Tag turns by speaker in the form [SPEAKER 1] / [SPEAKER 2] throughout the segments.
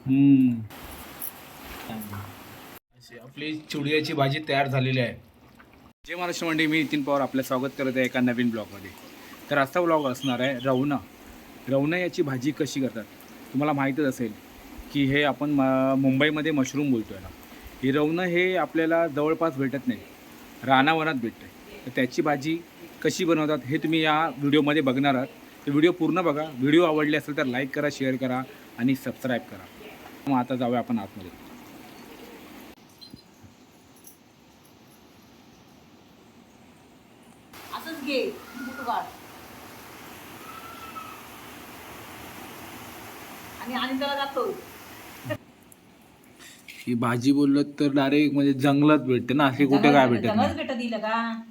[SPEAKER 1] हम्म. अशी आपली चुडियाची भाजी तयार झालेली आहे. जय महाराष्ट्र मंडळी, मी नितीन पवार आपलं स्वागत करत आहे एका नवीन ब्लॉगमध्ये. तर आजचा ब्लॉग असणार आहे रवना. रवना याची भाजी कशी करतात तुम्हाला माहीतच असेल की हे आपण मुंबईमध्ये मशरूम बोलतो याला. ही रवना हे आपल्याला जवळपास भेटत नाही, रानावनात भेटते. तर त्याची भाजी कशी बनवतात हे तुम्ही या व्हिडिओमध्ये बघणार आहात. तर व्हिडिओ पूर्ण बघा. व्हिडिओ आवडले असेल तर लाईक करा, शेअर करा आणि सबस्क्राईब करा. मग आता जाऊया आपण आतमध्ये.
[SPEAKER 2] असंच घे बुटवार आणि त्याला दाखव.
[SPEAKER 1] ही भाजी बोललं तर डायरेक्ट म्हणजे जंगलात भेटते ना, असे कुठे काय भेटत
[SPEAKER 2] जंगलच
[SPEAKER 1] नाही.
[SPEAKER 2] भेटत दिलं का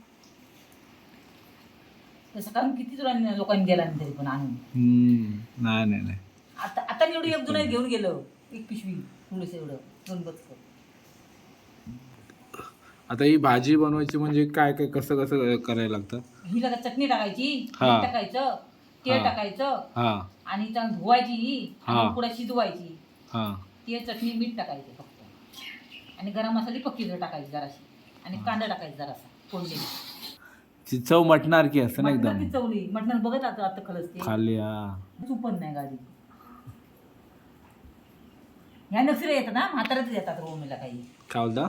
[SPEAKER 2] तसं कारण किती तुला लोकांनी गेला तरी पण आणून.
[SPEAKER 1] नाही नाही नाही.
[SPEAKER 2] आता आता एवढी एक जुना घेऊन गेलो एक पिशवी थोडस एवढं दोन बचक.
[SPEAKER 1] आता ही भाजी बनवायची म्हणजे काय काय कसं कसं करायला लागतं.
[SPEAKER 2] ही लगा चटणी टाकायची,
[SPEAKER 1] हा.
[SPEAKER 2] मीठ टाकायचं, तेल
[SPEAKER 1] हा.
[SPEAKER 2] टाकायचं
[SPEAKER 1] हां
[SPEAKER 2] आणि चांगली धुवायची ही
[SPEAKER 1] हा.
[SPEAKER 2] आणि पुढे शिजवायची.
[SPEAKER 1] हां
[SPEAKER 2] तेल, चटणी, मीठ टाकायचं फक्त आणि गरम मसाले पक्की टाकायची जराशी आणि कांदा टाकायचा जरासा फोडणी.
[SPEAKER 1] ती चव मटणार की असं ना एकदम
[SPEAKER 2] ती चवली मटण बघत आता खलसते
[SPEAKER 1] खाली.
[SPEAKER 2] चुपण नाही गाडी. ह्या नक्षरे येतात ना, म्हाताऱ्याच येतात रोमीला काही.
[SPEAKER 1] काय बोलता?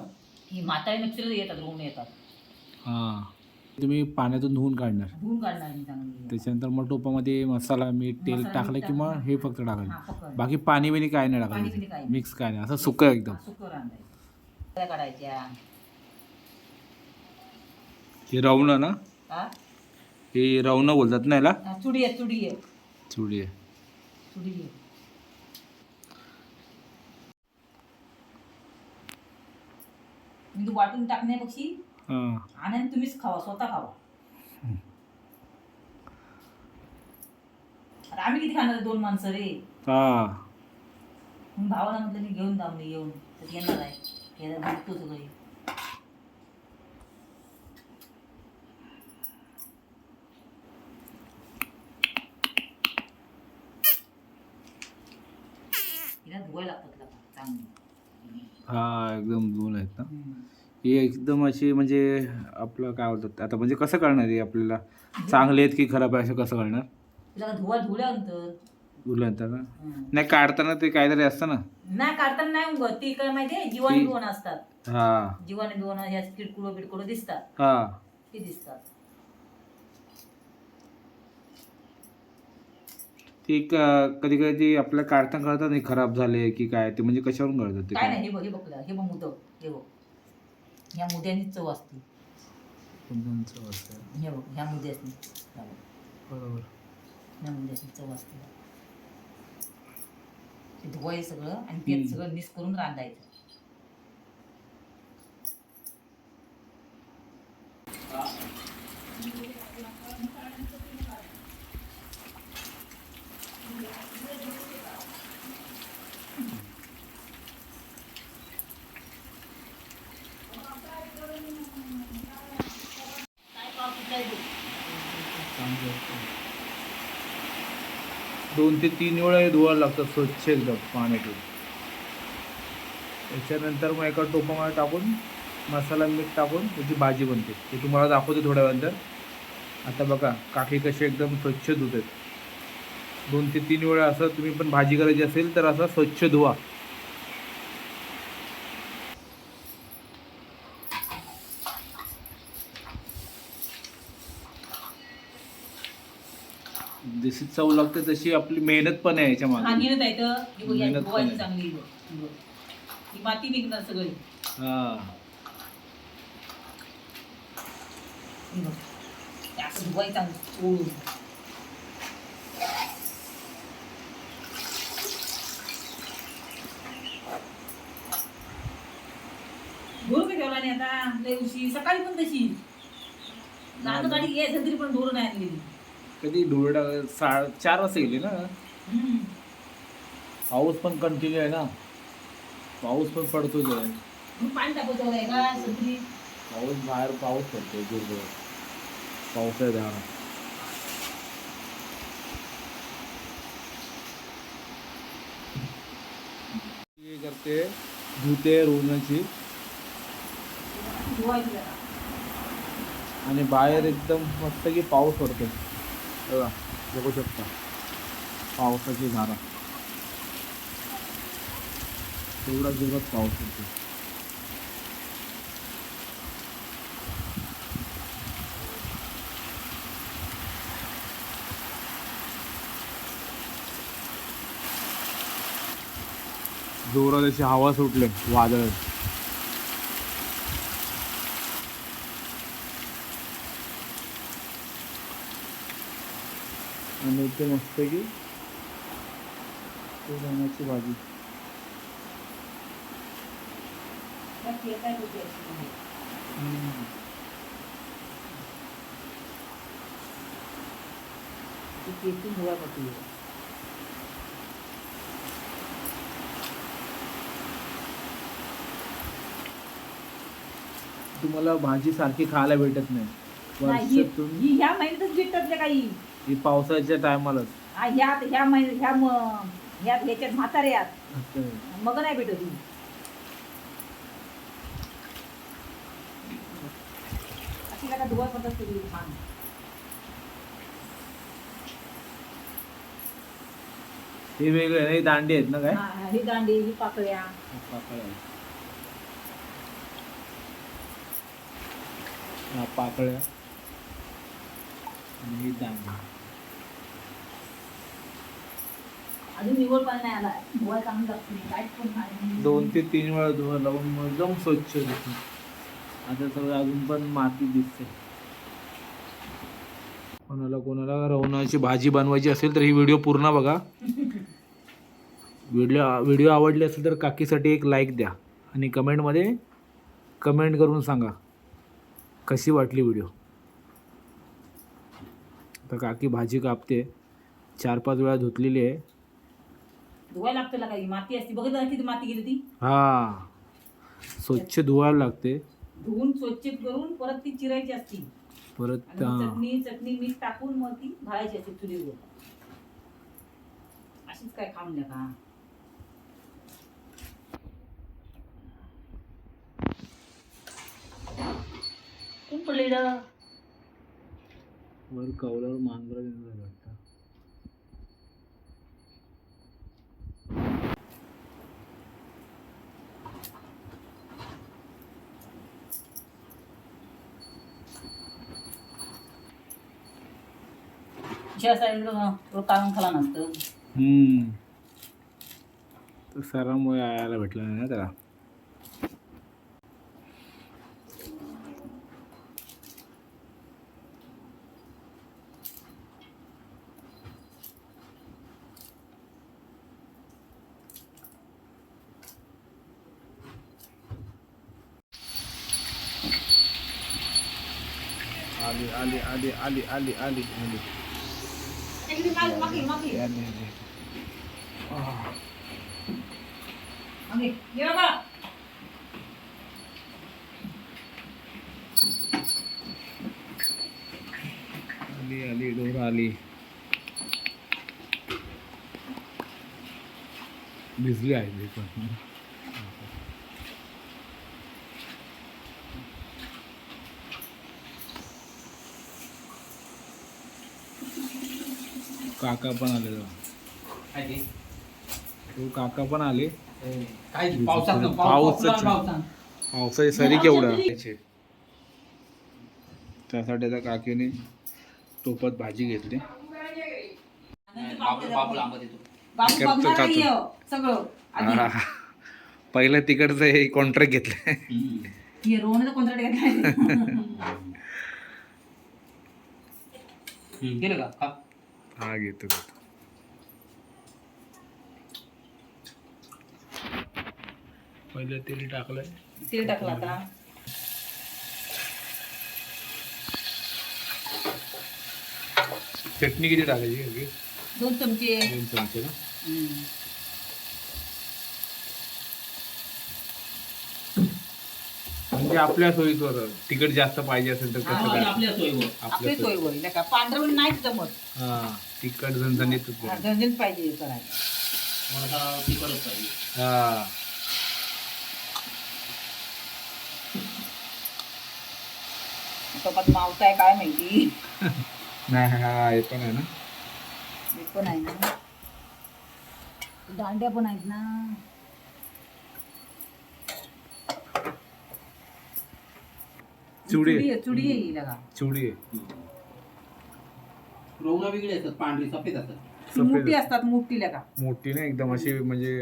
[SPEAKER 2] ही म्हातारे नक्षरे येतात रोम येतात.
[SPEAKER 1] हां, तुम्ही पाण्यातून धुवून काढणार.
[SPEAKER 2] धुवून काढणार मी चांगली.
[SPEAKER 1] त्याच्यानंतर मग टोपामध्ये मसाला, मीठ, तेल
[SPEAKER 2] मसाला,
[SPEAKER 1] टाकलं
[SPEAKER 2] मीठ
[SPEAKER 1] की मग
[SPEAKER 2] टाकलं.
[SPEAKER 1] हे फक्त
[SPEAKER 2] हा,
[SPEAKER 1] टाकायचं.
[SPEAKER 2] पकड.
[SPEAKER 1] बाकी पाणी बिणी काय नाही
[SPEAKER 2] पाणी बिणी काय
[SPEAKER 1] टाकायचं,
[SPEAKER 2] नाही.
[SPEAKER 1] मिक्स काय नाही, असं सुकं एकदम.
[SPEAKER 2] सुकं रांधायचं. त्या काढायच्या.
[SPEAKER 1] हे रवणं ना,
[SPEAKER 2] हा?
[SPEAKER 1] हे रवणं बोलतात ना याला.
[SPEAKER 2] चुडी आहे, चुडी आहे,
[SPEAKER 1] चुडी आहे.
[SPEAKER 2] चुडी आहे. मी तू वाटून टाकण्यापेक्षा
[SPEAKER 1] हां
[SPEAKER 2] आणि तुम्हीच खावा, स्वतः खावा. अरे आम्ही किती खाणार 2 माणसं रे.
[SPEAKER 1] हां.
[SPEAKER 2] मग भावाला म्हटलं मी घेऊन जा म्हणजे येऊन तर येणार आहे. याला बघतो सगळे. हिला धुवायला लागतात लागा चांगली.
[SPEAKER 1] हां एकदम दोन आहेत ना.
[SPEAKER 2] हम्म.
[SPEAKER 1] हे एकदम अशी म्हणजे आपलं काय बोलतात आता, म्हणजे कसं कळणार हे आपल्याला चांगले आहेत की खराब आहे असं कसं कळणार?
[SPEAKER 2] तिला धुल्यानंतर
[SPEAKER 1] धुल्यानंतर ना. नाही काढताना ते काहीतरी असतं ना.
[SPEAKER 2] नाही काढताना नाही उगत ती काय माहितीये जीवाणू बिवाण असतात.
[SPEAKER 1] हां
[SPEAKER 2] जीवाणू बिवाण ह्या किडकुडं बिडकुडं दिसतात.
[SPEAKER 1] हां.
[SPEAKER 2] ते दिसतात.
[SPEAKER 1] ते कधी कधी आपल्याला काढता कळतात नाही खराब झाले की काय, ते म्हणजे कशावरून कळतात ते
[SPEAKER 2] काय
[SPEAKER 1] काय?
[SPEAKER 2] नाही हे बघ हे बघ मुद हे बघ ह्या मुद्यानीच चव असते.
[SPEAKER 1] कोणत्यांचं असं?
[SPEAKER 2] हे बघ ह्या मुद्यासनी
[SPEAKER 1] बरोबर.
[SPEAKER 2] ह्या मुद्यासनी चव असते. ते धुवायचं सगळं आणि ते सगळं मिक्स करून रांधायचं. काय पाव काय बघ.
[SPEAKER 1] 2 ते 3 वेळा धुवायला लागतं स्वच्छ एकदम पाणी ठेवून. त्याच्यानंतर मग एका टोपामध्ये टाकून मसाला मीठ टाकून त्याची भाजी बनते. ते तुम्हाला दाखवते थोड्या वेळानंतर. आता बघा काकी कशी एकदम स्वच्छ धुतात. 2 ते 3 वेळा असं तुम्ही पण भाजी करायची असेल तर असं स्वच्छ धुवा. जशी चव लागते तशी आपली मेहनत पण आहे याच्या
[SPEAKER 2] हा
[SPEAKER 1] मागे.
[SPEAKER 2] निघत आहे तर हे बघ, या
[SPEAKER 1] मेहनत पण
[SPEAKER 2] धुवायची
[SPEAKER 1] आहे.
[SPEAKER 2] चांगली बघ. ही बघ. ही माती निघणार सगळी.
[SPEAKER 1] हां
[SPEAKER 2] ही बघ. ते असं धुवायचं चांगलं ओळून. धुवून काय ठेवला नाही आता लय उशी सकाळी पण तशी लहान गाडी यायचं तरी पण धुवून नाही आणलेली.
[SPEAKER 1] कधी धुळडा 4 वाजता गेली ना. पाऊस पण कंटिन्यू आहे ना, पाऊस पण पडतोच आहे.
[SPEAKER 2] मग पाणी टाकत आहे का सगळी.
[SPEAKER 1] पाऊस बाहेर पाऊस पडतोय जोरदार. पाऊस आहे धारा. ते धुते रोवण्याची
[SPEAKER 2] धुवायची जरा.
[SPEAKER 1] आणि बाहेर एकदम मस्त की पाऊस पडतो बघा, बघू शकता पावसाची धारा, एवढा जोरात पाऊस पडतो. जोरात अशी हवा सुटले, वादळ. आणि इथे मस्त की रवणाची भाजी.
[SPEAKER 2] बाकी हे काय होते याची? ती केकून धुवायसाठी.
[SPEAKER 1] तुम्हाला भाजी सारखी खायला भेटत नाही
[SPEAKER 2] नाही,
[SPEAKER 1] वर्षातून.
[SPEAKER 2] ही ह्या महिन्यातच भेटतात ते काही.
[SPEAKER 1] ही पावसाच्या टायमालाच
[SPEAKER 2] ह्या महिन्यात ह्याच्यात म्हाताऱ्यात मग नाही भेटत ही. अशी का धुवा पद्धत केली छान.
[SPEAKER 1] हे वेगळे नाही, दांडी आहेत ना काय?
[SPEAKER 2] ही दांडी, ही पाकळ्या.
[SPEAKER 1] पाकळ्या आणि ही दांडी.
[SPEAKER 2] अजून निवड पाणी नाही आला. धुवा चांगलं लागते, लाईट पण नाही.
[SPEAKER 1] 2 ते 3 वेळा धुवा लावून मग एकदम स्वच्छ दिसते. आता सगळं अजून पण माती दिसते. कोणाला रवणाची भाजी बनवायची असेल तर ही व्हिडिओ पूर्ण बघा. व्हिडिओ आवडली असेल तर काकीसाठी एक लाईक द्या आणि कमेंटमध्ये कमेंट करून सांगा कशी वाटली व्हिडिओ. आता काकी भाजी कापते, 4-5 वेळा धुतलेली आहे.
[SPEAKER 2] धुवायला लागते ना, काही माती असते. बघितलं ना किती माती गेली ती.
[SPEAKER 1] हा, स्वच्छ धुवायला लागते.
[SPEAKER 2] धुवून स्वच्छ करून परत ती चिरायची असती.
[SPEAKER 1] परत
[SPEAKER 2] चटणी मीठ टाकून मग ती घालायची असते चुलीवर. अशीच काय खाऊन द्या का. कोण पडलेलं
[SPEAKER 1] वर कौलावर मांजरा वाटतं.
[SPEAKER 2] साईडला काढून खाला नसतं.
[SPEAKER 1] तर सरामुळे यायला भेटलं नाही ना त्याला. आली आली आली आली आली आली आली
[SPEAKER 2] मागे ये बघा.
[SPEAKER 1] आली आली डोर आली. भिजली आहे मी पण. काका पण आले तेव्हा. तो काका पण आले. पावसाची सरी केवढा. त्यासाठी आता काकीने टोपात भाजी घेतली. पहिलं तिकडचं हे कॉन्ट्रॅक्ट घेतलंय.
[SPEAKER 2] रोहनचं कॉन्ट्रॅक्ट घेतलं का.
[SPEAKER 1] हा घेतो. पहिलं तेल टाकलंय.
[SPEAKER 2] तेल टाकलं आता.
[SPEAKER 1] चटणी किती टाकायची?
[SPEAKER 2] 2 चमचे.
[SPEAKER 1] 2 चमचे ना. म्हणजे आपल्या सोयीवर तिखट जास्त पाहिजे असेल तर कसं काय?
[SPEAKER 2] आपल्या सोयीवर. का पांढरं नाहीच जमत.
[SPEAKER 1] हा, तिखट झणझणीत
[SPEAKER 2] झणझणीत पाहिजे करायला.
[SPEAKER 1] हा.
[SPEAKER 2] लॅपटॉपात मावताय काय माहिती.
[SPEAKER 1] नाही हा हे पण आहे ना.
[SPEAKER 2] हे पण आहे ना, दांड्या पण आहेत ना.
[SPEAKER 1] चुडी
[SPEAKER 2] चुडी आहे ही लगा.
[SPEAKER 1] चुडी आहे.
[SPEAKER 3] रवना वेगळी असतात, पांढरी सफेद असतात.
[SPEAKER 2] ती मोठी असतात, मोठी लगा.
[SPEAKER 1] मोठी ना एकदम अशी म्हणजे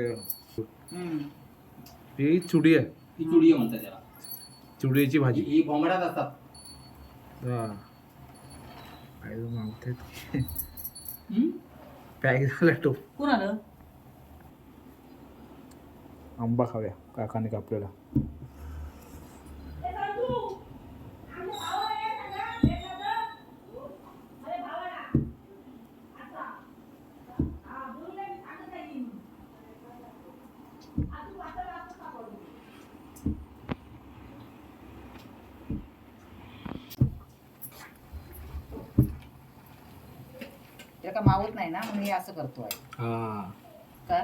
[SPEAKER 2] हम्म.
[SPEAKER 1] ही चुडी आहे.
[SPEAKER 3] ही चुडी म्हणतात त्याला.
[SPEAKER 1] चुडीची भाजी.
[SPEAKER 3] ही भोमड्यात असतात.
[SPEAKER 1] हा काय मावते
[SPEAKER 3] हम्म?
[SPEAKER 1] पॅक झाला टोप.
[SPEAKER 2] कोण आलं?
[SPEAKER 1] आंबा खाऊया काकाने कापलेला.
[SPEAKER 2] त्याला का मावत नाही ना, म्हणून हे असं करतोय.
[SPEAKER 1] हा
[SPEAKER 2] काय?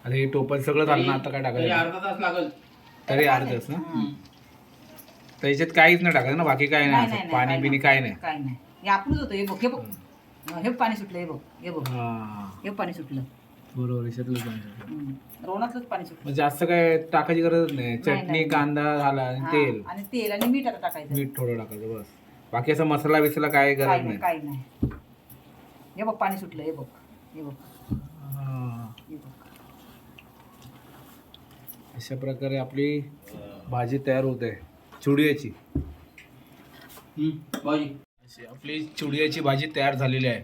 [SPEAKER 1] आता हे टोपण सगळं झालं ना, आता काय
[SPEAKER 3] तरी
[SPEAKER 1] टाकायचं?
[SPEAKER 3] अर्धा तास लागल.
[SPEAKER 1] तरी अर्धच ना.
[SPEAKER 2] हम्म.
[SPEAKER 1] तर याच्यात काहीच नाही टाकायचं ना, बाकी काही
[SPEAKER 2] नाही,
[SPEAKER 1] नाही
[SPEAKER 2] नाही,
[SPEAKER 1] असं
[SPEAKER 2] नाही,
[SPEAKER 1] पाणी बिनी काय नाही.
[SPEAKER 2] काय नाही. हे आपलंच होतं. हे बघ, हे बघ. हे पाणी सुटलं, हे बघ, हे बघ,
[SPEAKER 1] हा
[SPEAKER 2] हे पाणी सुटलं.
[SPEAKER 1] बरोबर याच्यातलं पाणी.
[SPEAKER 2] रोणातलंच पाणी सुटलं.
[SPEAKER 1] मग जास्त काय टाकायची गरज नाही. चटणी
[SPEAKER 2] नाही.
[SPEAKER 1] कांदा झाला आणि
[SPEAKER 2] हा,
[SPEAKER 1] तेल
[SPEAKER 2] आणि तेल आणि मीठ आता टाकायचं.
[SPEAKER 1] मीठ थोडं टाकायचं बस. बाकी असा मसाला बिसाला काय
[SPEAKER 2] काय
[SPEAKER 1] गरज
[SPEAKER 2] नाही,
[SPEAKER 1] नाही.
[SPEAKER 2] काय नाही. हे बघ पाणी सुटलं, हे बघ, हे बघ,
[SPEAKER 1] हा.
[SPEAKER 2] हे बघ.
[SPEAKER 1] अशा प्रकारे आपली भाजी तयार होते चुडियाची.
[SPEAKER 3] भाजी.
[SPEAKER 1] अशी आपली चुडियाची भाजी तयार झालेली आहे.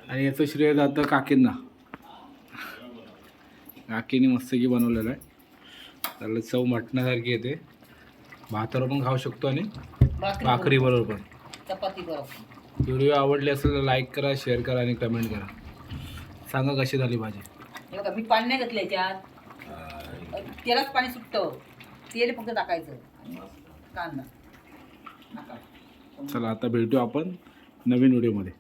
[SPEAKER 1] आणि याचं श्रेय जातं काकींना. काकीने मस्तकी बनवलेलं आहे. त्याला चव मटणासारखी येते. भातावर पण खाऊ शकतो आणि भाकरी बरोबर पण.
[SPEAKER 2] चपाती बरोबर.
[SPEAKER 1] व्हिडिओ आवडले असेल तर लाईक करा, शेअर करा आणि कमेंट करा. सांगा कशी झाली भाजी.
[SPEAKER 2] हे बघा, मी पाणी नाही घातलं याच्यात. तेलाच पाणी सुटतं. तेल फक्त टाकायचं आणि कांदा.
[SPEAKER 1] चला आता भेटू आपण नवीन व्हिडिओमध्ये.